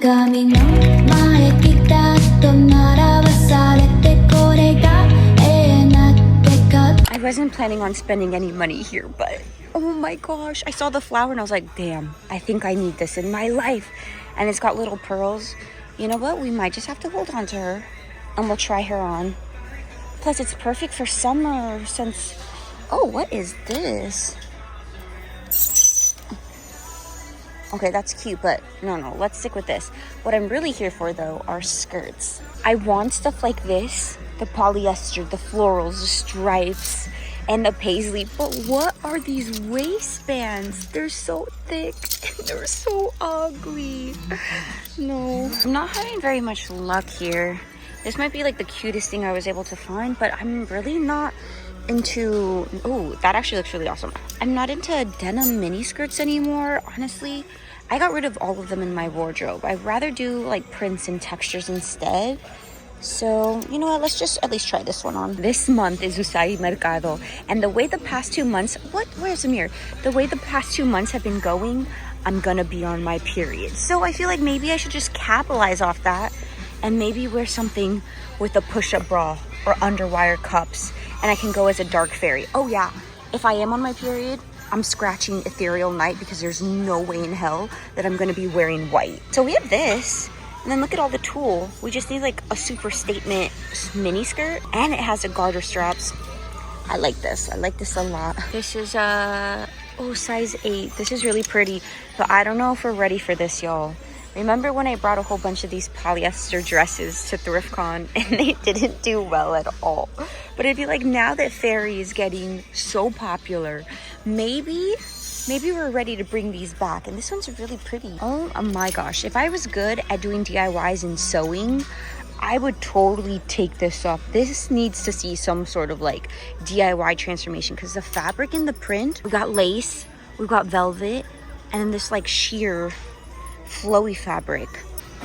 鏡の前来たと並ばされてこれが永遠なってか I wasn't planning on spending any money here, but oh my gosh, I saw the flower and I was like, damn, I think I need this in my life. And it's got little pearls. You know what? We might just have to hold on to her and we'll try her on. Plus, it's perfect for summer since... Oh, what is this? Okay, that's cute, but no, let's stick with this. What I'm really here for, though, are skirts. I want stuff like this, the polyester, the florals, the stripes, and the paisley. But what are these waistbands? They're so thick and they're so ugly. No, I'm not having very much luck here. This might be like the cutest thing I was able to find, but I'm really not into... Oh, that actually looks really awesome. I'm not into denim mini skirts anymore, honestly. I got rid of all of them in my wardrobe. I'd rather do like prints and textures instead. So, you know what? Let's just at least try this one on. This month is USAGI MERCADO. And the way the past 2 months... Where's the mirror? The way the past 2 months have been going, I'm gonna be on my period. So I feel like maybe I should just capitalize off that and maybe wear something with a push-up bra or underwire cups. And I can go as a dark fairy. Oh yeah, if I am on my period, I'm scratching Ethereal Night because there's no way in hell that I'm gonna be wearing white. So we have this, and then look at all the tulle. We just need like a super statement mini skirt, and it has a garter straps. I like this a lot. This is size 8. This is really pretty, but I don't know if we're ready for this, y'all. Remember when I brought a whole bunch of these polyester dresses to ThriftCon and they didn't do well at all? But I feel like now that fairy is getting so popular, maybe we're ready to bring these back. And this one's really pretty. Oh my gosh. If I was good at doing DIYs and sewing, I would totally take this up. This needs to see some sort of like DIY transformation because the fabric in the print, we got lace, we've got velvet, and then this like sheer flowy fabric.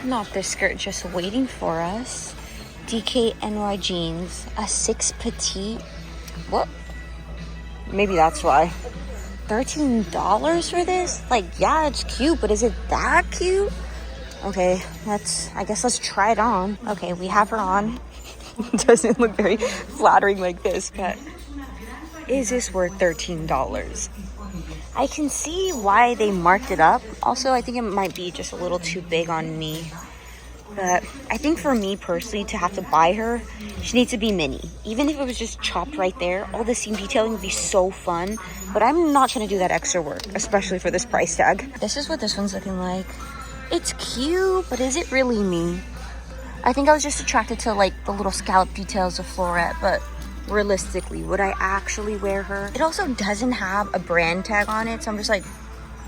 Not this skirt just waiting for us. DKNY jeans, a 6 petite. What? Maybe that's why. $13 for this? Like, yeah, it's cute, but is it that cute? Okay, I guess let's try it on. Okay, we have her on. It doesn't look very flattering like this, but is this worth $13? I can see why they marked it up. Also, I think it might be just a little too big on me. But I think for me personally, to have to buy her, she needs to be mini. Even if it was just chopped right there, all the seam detailing would be so fun. But I'm not trying to do that extra work, especially for this price tag. This is what this one's looking like. It's cute, but is it really me? I think I was just attracted to like the little scallop details of Florette, but realistically, would I actually wear her? It also doesn't have a brand tag on it, so I'm just like,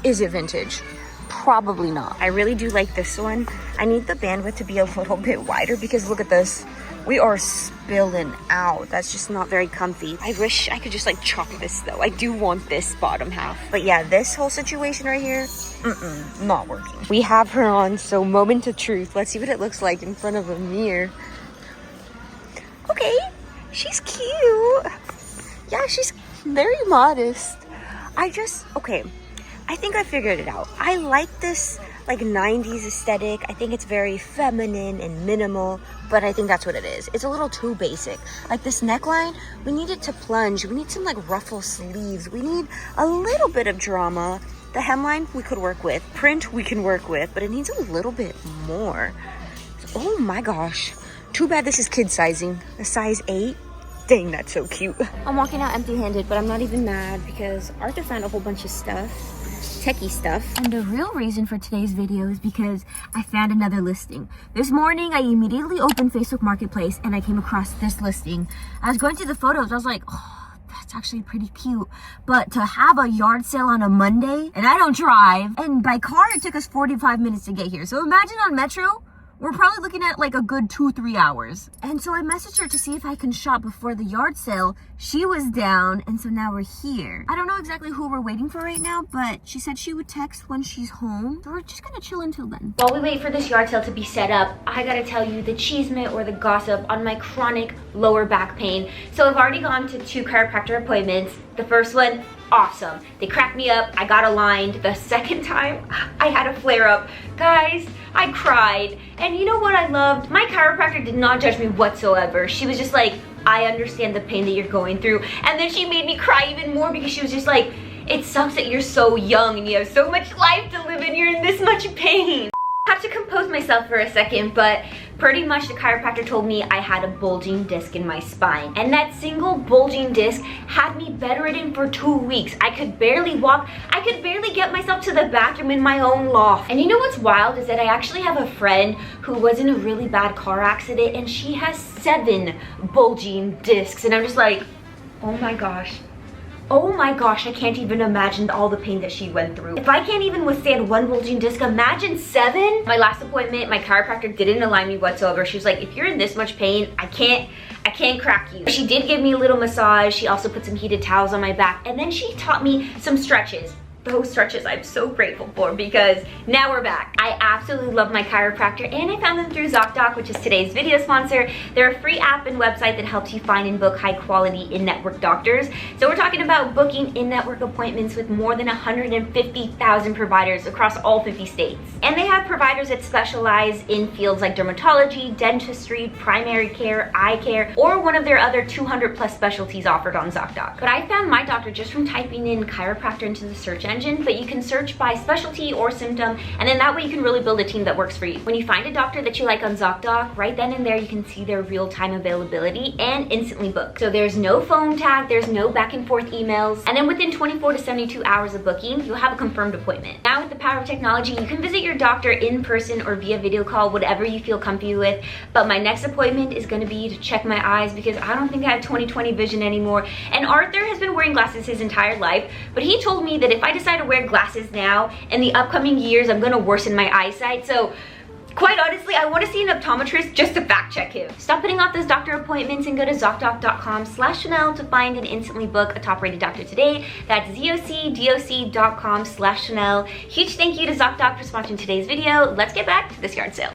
is it vintage? Probably not. I really do like this one. I need the bandwidth to be a little bit wider because look at this. We are spilling out. That's just not very comfy. I wish I could just like chop this though. I do want this bottom half. But yeah, this whole situation right here, not working. We have her on, so moment of truth. Let's see what it looks like in front of a mirror. Okay. She's cute. Yeah, she's very modest. Okay, I think I figured it out. I like this like 90s aesthetic. I think it's very feminine and minimal, but I think that's what it is. It's a little too basic. Like this neckline, we need it to plunge. We need some like ruffle sleeves. We need a little bit of drama. The hemline we could work with. Print we can work with, but it needs a little bit more. Oh my gosh. Too bad this is kid sizing. A size 8. Dang, that's so cute. I'm walking out empty-handed, but I'm not even mad because Arthur found a whole bunch of stuff. Techie stuff. And the real reason for today's video is because I found another listing. This morning, I immediately opened Facebook Marketplace and I came across this listing. I was going through the photos. I was like, oh, that's actually pretty cute. But to have a yard sale on a Monday, and I don't drive, and by car, it took us 45 minutes to get here. So imagine on Metro, we're probably looking at like a good 2-3 hours. And so I messaged her to see if I can shop before the yard sale. She was down, and so now we're here. I don't know exactly who we're waiting for right now, but she said she would text when she's home. So we're just gonna chill until then. While we wait for this yard sale to be set up, I gotta tell you the cheesemate or the gossip on my chronic lower back pain. So I've already gone to 2 chiropractor appointments. The first one, awesome. They cracked me up, I got aligned. The second time, I had a flare up. Guys, I cried. And you know what I loved? My chiropractor did not judge me whatsoever. She was just like, I understand the pain that you're going through. And then she made me cry even more because she was just like, it sucks that you're so young and you have so much life to live and you're in this much pain. I have to compose myself for a second, but pretty much the chiropractor told me I had a bulging disc in my spine. And that single bulging disc had me bedridden for 2 weeks. I could barely walk. I could barely get myself to the bathroom in my own loft. And you know what's wild is that I actually have a friend who was in a really bad car accident and she has 7 bulging discs. And I'm just like, oh my gosh. Oh my gosh, I can't even imagine all the pain that she went through. If I can't even withstand 1 bulging disc, imagine 7? My last appointment, my chiropractor didn't align me whatsoever. She was like, if you're in this much pain, I can't crack you. She did give me a little massage. She also put some heated towels on my back. And then she taught me some stretches. Those stretches I'm so grateful for because now we're back. I absolutely love my chiropractor and I found them through Zocdoc, which is today's video sponsor. They're a free app and website that helps you find and book high quality in-network doctors. So we're talking about booking in-network appointments with more than 150,000 providers across all 50 states. And they have providers that specialize in fields like dermatology, dentistry, primary care, eye care, or one of their other 200 plus specialties offered on Zocdoc. But I found my doctor just from typing in chiropractor into the search engine, but you can search by specialty or symptom, and then that way you can really build a team that works for you. When you find a doctor that you like on Zocdoc, right then and there you can see their real-time availability and instantly book. So there's no phone tag, there's no back and forth emails, and then within 24 to 72 hours of booking, you'll have a confirmed appointment. Now with the power of technology, you can visit your doctor in person or via video call, whatever you feel comfy with, but my next appointment is gonna be to check my eyes because I don't think I have 20/20 vision anymore. And Arthur has been wearing glasses his entire life, but he told me that if I decide to wear glasses now, in the upcoming years, I'm gonna worsen my eyesight. So quite honestly, I want to see an optometrist just to fact check him. Stop putting off those doctor appointments and go to Zocdoc.com/Chanel to find and instantly book a top rated doctor today. That's ZocDoc.com/Chanel. Huge thank you to Zocdoc for sponsoring today's video. Let's get back to this yard sale.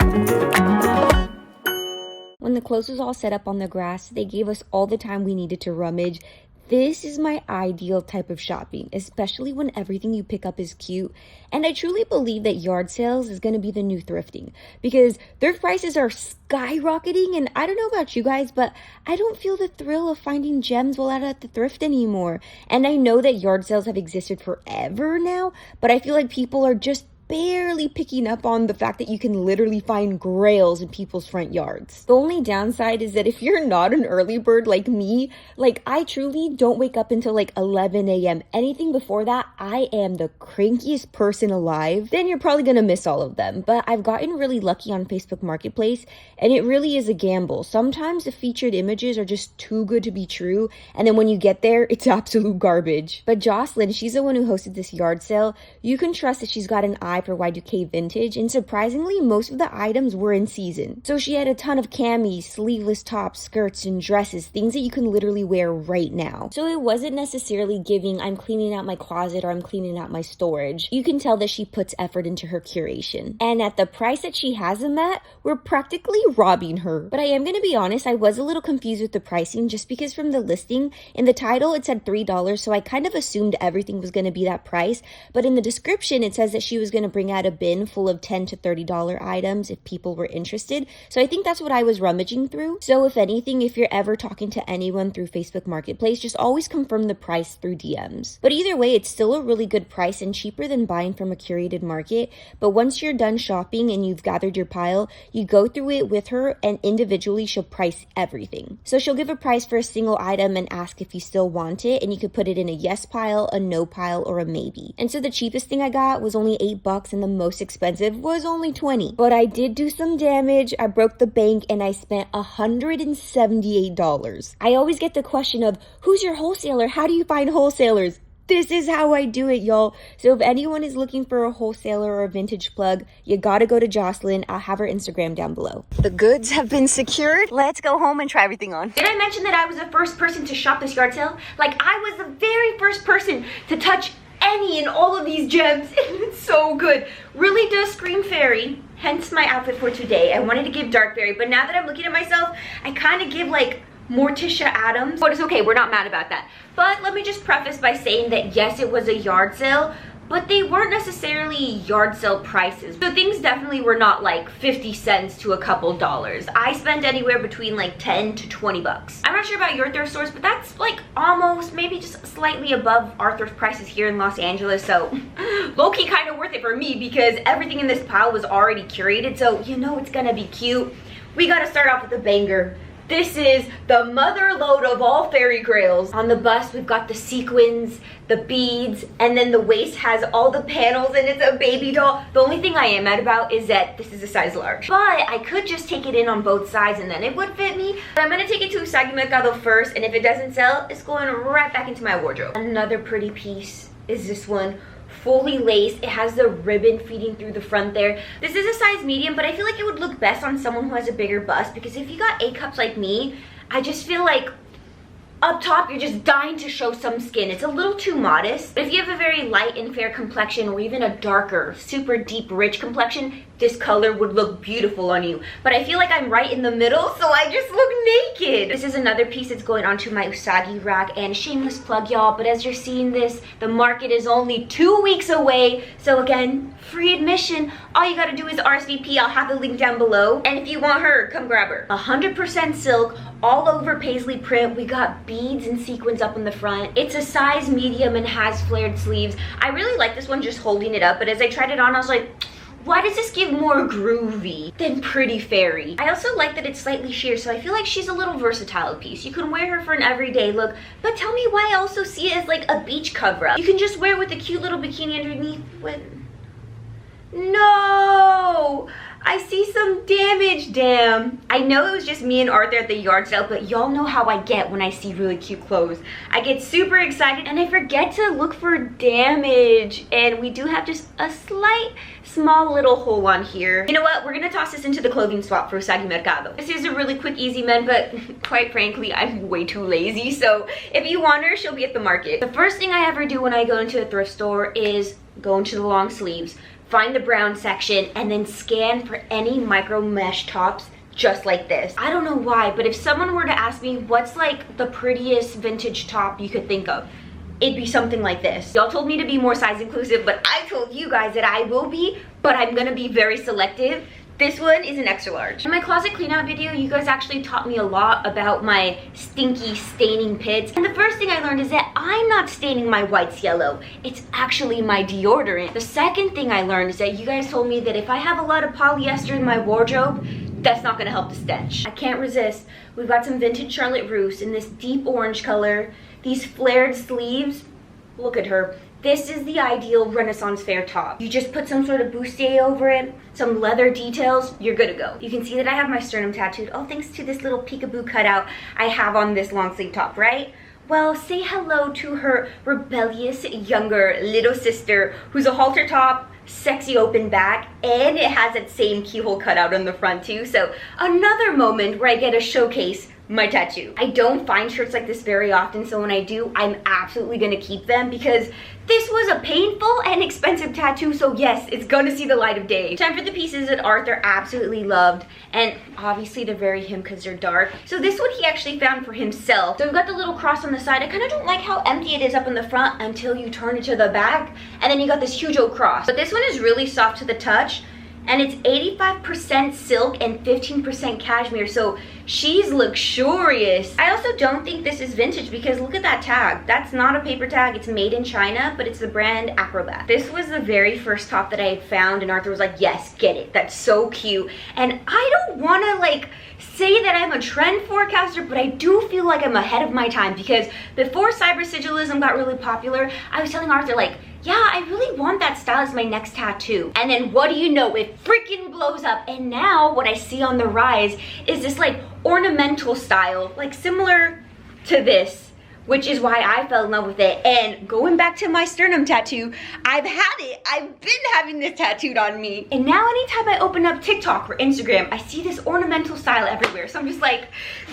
When the clothes was all set up on the grass, they gave us all the time we needed to rummage. This is my ideal type of shopping, especially when everything you pick up is cute. And I truly believe that yard sales is going to be the new thrifting because thrift prices are skyrocketing. And I don't know about you guys, but I don't feel the thrill of finding gems while out at the thrift anymore. And I know that yard sales have existed forever now, but I feel like people are just barely picking up on the fact that you can literally find grails in people's front yards. The only downside is that if you're not an early bird like me, like I truly don't wake up until like 11 a.m. Anything before that, I am the crankiest person alive. Then you're probably gonna miss all of them. But I've gotten really lucky on Facebook Marketplace and it really is a gamble. Sometimes the featured images are just too good to be true. And then when you get there, it's absolute garbage. But JOCELYN, she's the one who hosted this yard sale. You can trust that she's got an eye for y2k vintage, and surprisingly most of the items were in season. So she had a ton of camis, sleeveless tops, skirts, and dresses, things that you can literally wear right now. So it wasn't necessarily giving I'm cleaning out my closet or I'm cleaning out my storage. You can tell that she puts effort into her curation. And at the price that she has them at, we're practically robbing her. But I am gonna be honest, I was a little confused with the pricing just because from the listing, in the title it said $3, so I kind of assumed everything was gonna be that price, but in the description it says that she was gonna bring out a bin full of $10 to $30 items if people were interested. So I think that's what I was rummaging through. So if anything, if you're ever talking to anyone through Facebook Marketplace, just always confirm the price through DMs. But either way, it's still a really good price and cheaper than buying from a curated market. But once you're done shopping and you've gathered your pile, you go through it with her and individually she'll price everything. So she'll give a price for a single item and ask if you still want it, and you could put it in a yes pile, a no pile, or a maybe. And so the cheapest thing I got was only $8 and the most expensive was only $20. But I did do some damage. I broke the bank and I spent $178. I always get the question of, who's your wholesaler? How do you find wholesalers? This is how I do it, y'all. So if anyone is looking for a wholesaler or a vintage plug, you gotta go to JOCELYN. I'll have her Instagram down below. The goods have been secured. Let's go home and try everything on. Did I mention that I was the first person to shop this yard sale? Like, I was the very first person to touch any and all of these gems. It's so good. Really does scream fairy, hence my outfit for today. I wanted to give dark berry, but now that I'm looking at myself, I kind of give like Morticia Adams, but it's okay, we're not mad about that. But let me just preface by saying that yes, it was a yard sale, but they weren't necessarily yard sale prices. So things definitely were not like 50 cents to a couple dollars. I spent anywhere between like 10 to 20 bucks. I'm not sure about your thrift stores, but that's like almost maybe just slightly above our thrift prices here in Los Angeles. So low-key kind of worth it for me because everything in this pile was already curated. So you know it's gonna be cute. We gotta start off with a banger. This is the mother lode of all fairy grails. On the bust, we've got the sequins, the beads, and then the waist has all the panels and it's a baby doll. The only thing I am mad about is that this is a size large. But I could just take it in on both sides and then it would fit me. But I'm gonna take it to USAGI MERCADO first, and if it doesn't sell, it's going right back into my wardrobe. Another pretty piece is this one. Fully laced. It has the ribbon feeding through the front there. This is a size medium, but I feel like it would look best on someone who has a bigger bust, because if you got A cups like me, I just feel like up top you're just dying to show some skin. It's a little too modest. But if you have a very light and fair complexion, or even a darker, super deep, rich complexion, this color would look beautiful on you. But I feel like I'm right in the middle, so I just look naked. This is another piece that's going onto my USAGI rack, and shameless plug, y'all, but as you're seeing this, the market is only 2 weeks away. So again, free admission. All you gotta do is RSVP. I'll have the link down below. And if you want her, come grab her. 100% silk, all over paisley print. We got beads and sequins up in the front. It's a size medium and has flared sleeves. I really like this one just holding it up, but as I tried it on, I was like, why does this give more groovy than Pretty Fairy? I also like that it's slightly sheer, so I feel like she's a little versatile piece. You can wear her for an everyday look, but tell me why I also see it as like a beach cover-up. You can just wear it with a cute little bikini underneath with... No! I see some damage, damn. I know it was just me and Arthur at the yard sale, but y'all know how I get when I see really cute clothes. I get super excited and I forget to look for damage. And we do have just a slight, small little hole on here. You know what? We're gonna toss this into the clothing swap for USAGI MERCADO. This is a really quick, easy mend, but quite frankly, I'm way too lazy. So if you want her, she'll be at the market. The first thing I ever do when I go into a thrift store is go into the long sleeves, find the brown section, and then scan for any micro mesh tops just like this. I don't know why, but if someone were to ask me what's like the prettiest vintage top you could think of, it'd be something like this. Y'all told me to be more size inclusive, but I told you guys that I will be, but I'm gonna be very selective. This one is an extra large. In my closet clean out video, you guys actually taught me a lot about my stinky staining pits. And the first thing I learned is that I'm not staining my whites yellow. It's actually my deodorant. The second thing I learned is that you guys told me that if I have a lot of polyester in my wardrobe, that's not gonna help the stench. I can't resist. We've got some vintage Charlotte Russe in this deep orange color. These flared sleeves, look at her. This is the ideal Renaissance fair top. You just put some sort of bustier over it, some leather details, you're good to go. You can see that I have my sternum tattooed, all thanks to this little peekaboo cutout I have on this long sleeve top, right? Well, say hello to her rebellious younger little sister, who's a halter top, sexy open back, and it has that same keyhole cutout on the front too. So another moment where I get to showcase my tattoo. I don't find shirts like this very often, so when I do, I'm absolutely gonna keep them because this was a painful and expensive tattoo, so yes, it's gonna see the light of day. Time for the pieces that Arthur absolutely loved, and obviously they're very him because they're dark. So this one he actually found for himself. So we've got the little cross on the side. I kind of don't like how empty it is up in the front until you turn it to the back, and then you got this huge old cross. But this one is really soft to the touch, and it's 85% silk and 15% cashmere, so she's luxurious. I also don't think this is vintage because look at that tag. That's not a paper tag, it's made in China, but it's the brand Acrobat. This was the very first top that I found, and Arthur was like, yes, get it, that's so cute. And I don't wanna like say that I'm a trend forecaster, but I do feel like I'm ahead of my time because before cyber sigilism got really popular, I was telling Arthur like, yeah, I really want that style as my next tattoo. And then what do you know, it freaking blows up. And now what I see on the rise is this like ornamental style, like similar to this, which is why I fell in love with it. And going back to my sternum tattoo, I've had it. I've been having this tattooed on me. And now anytime I open up TikTok or Instagram, I see this ornamental style everywhere. So I'm just like,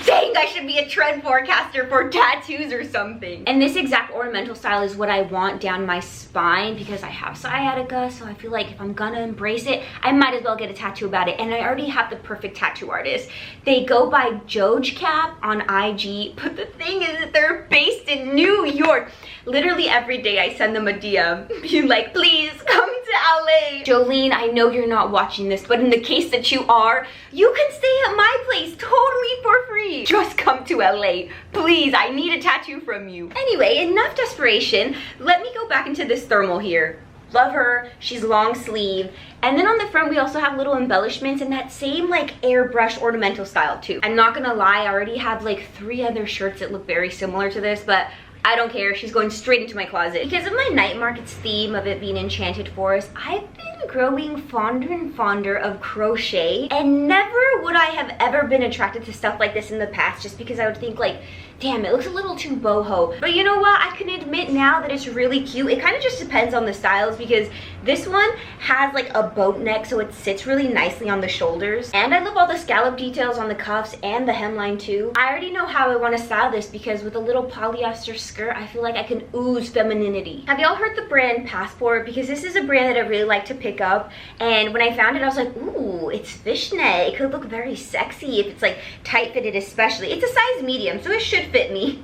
dang, I should be a trend forecaster for tattoos or something. And this exact ornamental style is what I want down my spine because I have sciatica. So I feel like if I'm gonna embrace it, I might as well get a tattoo about it. And I already have the perfect tattoo artist. They go by JOCELYN on IG, but the thing is that they're big based in New York. Literally every day I send them a DM being like, please come to LA. Jolene, I know you're not watching this, but in the case that you are, you can stay at my place totally for free. Just come to LA. Please, I need a tattoo from you. Anyway, enough desperation. Let me go back into this thermal here. Love her, she's long sleeve. And then on the front, we also have little embellishments in that same like airbrush ornamental style too. I'm not gonna lie, I already have like 3 other shirts that look very similar to this, but I don't care, she's going straight into my closet. Because of my night markets theme of it being enchanted forest, I've been growing fonder and fonder of crochet, and never would I have ever been attracted to stuff like this in the past, just because I would think like, damn, it looks a little too boho. But you know what, I can admit now that it's really cute. It kind of just depends on the styles, because this one has like a boat neck, so it sits really nicely on the shoulders. And I love all the scallop details on the cuffs and the hemline too. I already know how I want to style this, because with a little polyester skirt, I feel like I can ooze femininity. Have y'all heard the brand Passport? Because this is a brand that I really like to pick up, and when I found it I was like, ooh, it's fishnet. It could look very sexy if it's like tight fitted especially. It's a size medium, so it should fit me.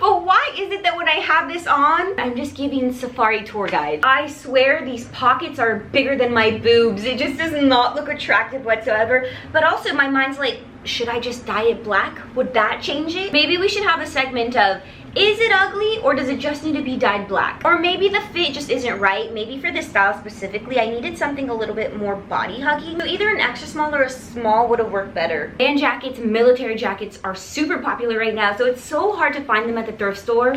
But why is it that when I have this on, I'm just giving safari tour guide? I swear these pockets are bigger than my boobs. It just does not look attractive whatsoever. But also my mind's like, should I just dye it black? Would that change it? Maybe we should have a segment of, is it ugly or does it just need to be dyed black? Or maybe the fit just isn't right. Maybe for this style specifically, I needed something a little bit more body hugging. So either an extra small or a small would have worked better. Band jackets, military jackets are super popular right now, so it's so hard to find them at the thrift store.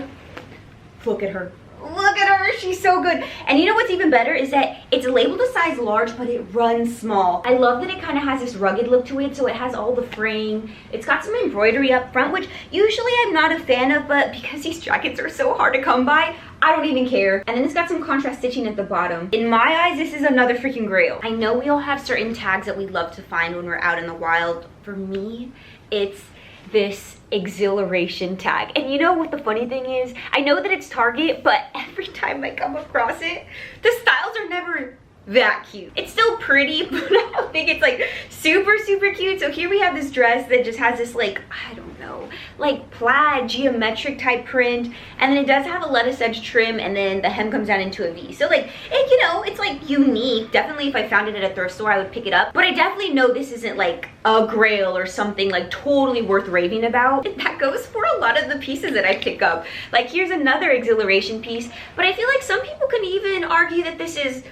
Look at her. Look at her, she's so good. And you know what's even better is that it's labeled a size large, but it runs small. I love that it kind of has this rugged look to it, so it has all the fraying. It's got some embroidery up front, which usually I'm not a fan of, but because these jackets are so hard to come by, I don't even care. And then it's got some contrast stitching at the bottom. In my eyes, this is another freaking grail. I know we all have certain tags that we love to find when we're out in the wild. For me, it's this exhilaration tag. And you know what the funny thing is? I know that it's Target, but every time I come across it, the styles are never that cute. It's still pretty, but I don't think it's like super cute. So here we have this dress that just has this like, I don't know, like plaid geometric type print, and then it does have a lettuce edge trim, and then the hem comes down into a V. So like, it, you know, it's like unique. Definitely if I found it at a thrift store, I would pick it up, but I definitely know this isn't like a grail or something like totally worth raving about. And that goes for a lot of the pieces that I pick up. Like here's another exhilaration piece, but I feel like some people can even argue that this is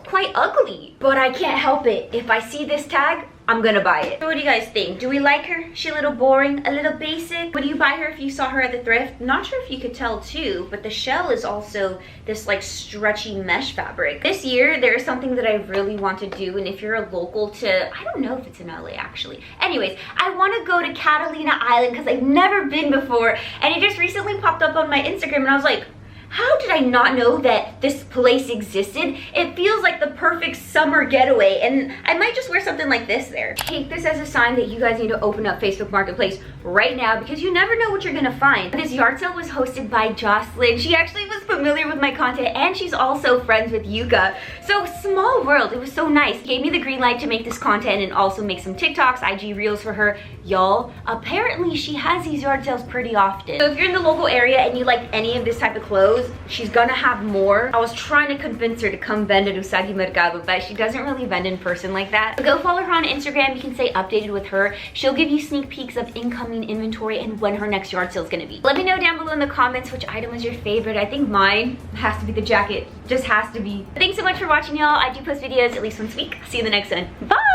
quite ugly, but I can't help it. If I see this tag, I'm gonna buy it. So what do you guys think? Do we like her? She a little boring, a little basic? Would you buy her if you saw her at the thrift? Not sure if you could tell too, but the shell is also this like stretchy mesh fabric. This year, there's something that I really want to do, and if you're a local to, I don't know if it's in LA actually. Anyways, I wanna go to Catalina Island because I've never been before, and it just recently popped up on my Instagram, and I was like, how did I not know that this place existed? It feels like the perfect summer getaway, and I might just wear something like this there. Take this as a sign that you guys need to open up Facebook Marketplace right now, because you never know what you're gonna find. This yard sale was hosted by JOCELYN. She actually was familiar with my content, and she's also friends with y2k. So small world, it was so nice. Gave me the green light to make this content and also make some TikToks, IG Reels for her. Y'all, apparently she has these yard sales pretty often. So if you're in the local area and you like any of this type of clothes, she's gonna have more. I was trying to convince her to come vend at USAGI MERCADO, but she doesn't really vend in person like that. So go follow her on Instagram. You can stay updated with her. She'll give you sneak peeks of incoming inventory and when her next yard sale is gonna be. Let me know down below in the comments which item was your favorite. I think mine has to be the jacket. Just has to be. Thanks so much for watching, y'all. I do post videos at least once a week. See you in the next one. Bye!